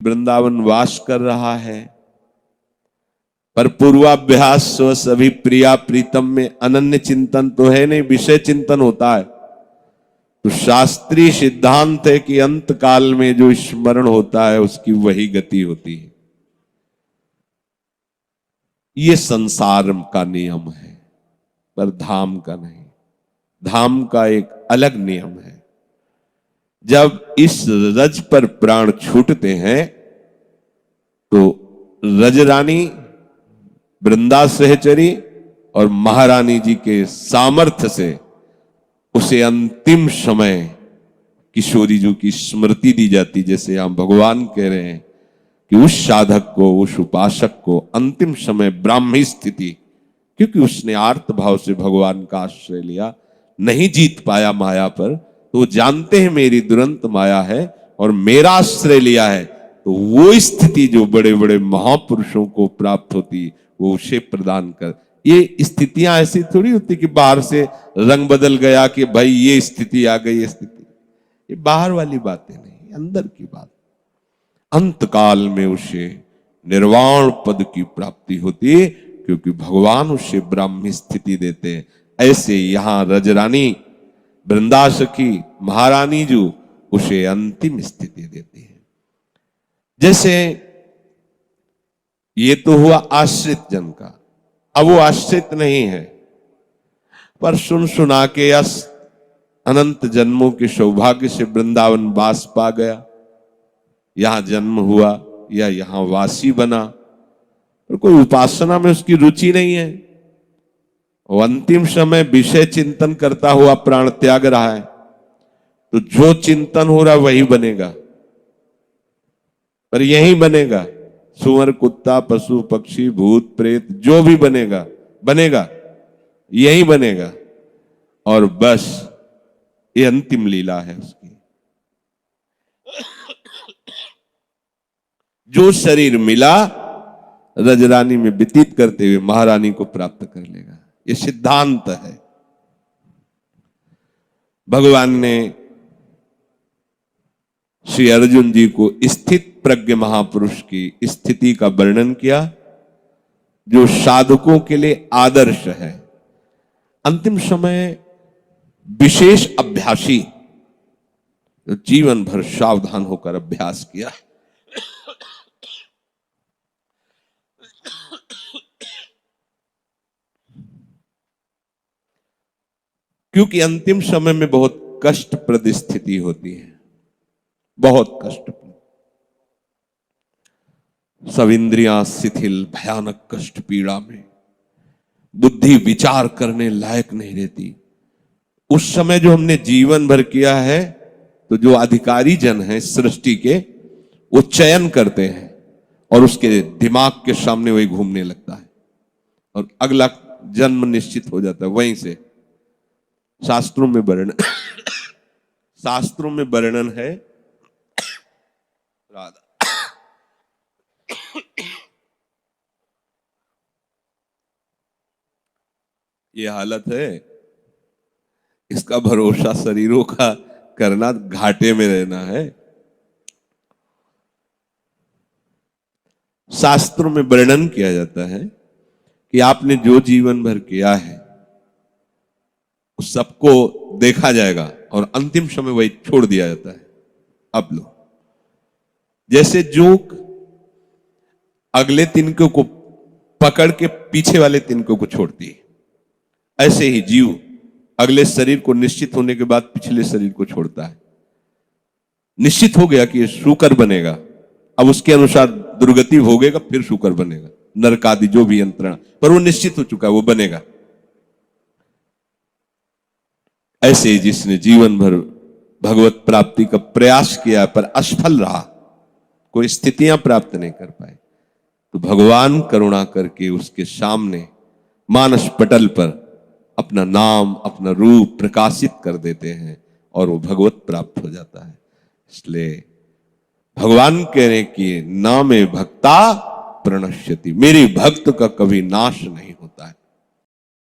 वृंदावन वास कर रहा है, पर पूर्वाभ्यास स्व सभी प्रिया प्रीतम में अनन्य चिंतन तो है नहीं, विषय चिंतन होता है। तो शास्त्रीय सिद्धांत है कि अंत काल में जो स्मरण होता है उसकी वही गति होती है। ये संसार का नियम है, पर धाम का नहीं। धाम का एक अलग नियम है। जब इस रज पर प्राण छूटते हैं तो रजरानी, वृंदा सहचरी और महारानी जी के सामर्थ्य से उसे अंतिम समय किशोरी जी की स्मृति दी जाती। जैसे यहां भगवान कह रहे हैं कि उस साधक को, उस उपासक को अंतिम समय ब्राह्मी स्थिति, क्योंकि उसने आर्त भाव से भगवान का आश्रय लिया, नहीं जीत पाया माया पर, तो जानते हैं मेरी दुरंत माया है और मेरा आश्रय लिया है, तो वो स्थिति जो बड़े बड़े महापुरुषों को प्राप्त होती वो उसे प्रदान कर। ये स्थितियां ऐसी थोड़ी होती कि बाहर से रंग बदल गया कि भाई ये स्थिति आ गई, ये स्थिति, ये बाहर वाली बातें नहीं, अंदर की बात। अंत काल में उसे निर्वाण पद की प्राप्ति होती है, क्योंकि भगवान उसे ब्राह्मी स्थिति देते हैं। ऐसे यहां रजरानी, वृंदा सखी, महारानी जो उसे अंतिम स्थिति देती है। जैसे ये तो हुआ आश्रित जन का। अब वो आश्रित नहीं है, पर सुन सुना के अनंत जन्मों के सौभाग्य से वृंदावन वास पा गया, यहां जन्म हुआ या यहां वासी बना, और कोई उपासना में उसकी रुचि नहीं है, वो अंतिम समय विषय चिंतन करता हुआ प्राण त्याग रहा है, तो जो चिंतन हो रहा वही बनेगा, पर यही बनेगा। सुअर, कुत्ता, पशु, पक्षी, भूत, प्रेत, जो भी बनेगा बनेगा, यही बनेगा। और बस ये अंतिम लीला है उसकी। जो शरीर मिला रजरानी में व्यतीत करते हुए महारानी को प्राप्त कर लेगा, ये सिद्धांत है। भगवान ने श्री अर्जुन जी को स्थित प्रज्ञ महापुरुष की स्थिति का वर्णन किया, जो साधकों के लिए आदर्श है। अंतिम समय विशेष अभ्यासी, जो जीवन भर सावधान होकर अभ्यास किया, क्योंकि अंतिम समय में बहुत कष्टप्रद स्थिति होती है, बहुत कष्ट। सब इंद्रियां शिथिल, भयानक कष्ट पीड़ा में, बुद्धि विचार करने लायक नहीं रहती। उस समय जो हमने जीवन भर किया है, तो जो अधिकारी जन हैं सृष्टि के, वो चयन करते हैं और उसके दिमाग के सामने वही घूमने लगता है और अगला जन्म निश्चित हो जाता है वहीं से। शास्त्रों में वर्णन शास्त्रों में वर्णन है, राधा ये हालत है, इसका भरोसा शरीरों का करना, घाटे में रहना है। शास्त्रों में वर्णन किया जाता है कि आपने जो जीवन भर किया है उस सबको देखा जाएगा और अंतिम समय वही छोड़ दिया जाता है। अब लो, जैसे जोक अगले तिनके को पकड़ के पीछे वाले तिनके को छोड़ती है, ऐसे ही जीव अगले शरीर को निश्चित होने के बाद पिछले शरीर को छोड़ता है। निश्चित हो गया कि ये शूकर बनेगा, अब उसके अनुसार दुर्गति भोगेगा, फिर शूकर बनेगा, नरक आदि जो भी यंत्रणा, पर वो निश्चित हो चुका है, वो बनेगा। ऐसे ही जिसने जीवन भर भगवत प्राप्ति का प्रयास किया पर असफल रहा, कोई स्थितियां प्राप्त नहीं कर पाए, तो भगवान करुणा करके उसके सामने मानस पटल पर अपना नाम, अपना रूप प्रकाशित कर देते हैं और वो भगवत प्राप्त हो जाता है। इसलिए भगवान कह रहे कि नामे भक्ता प्रणश्यति, मेरे भक्त का कभी नाश नहीं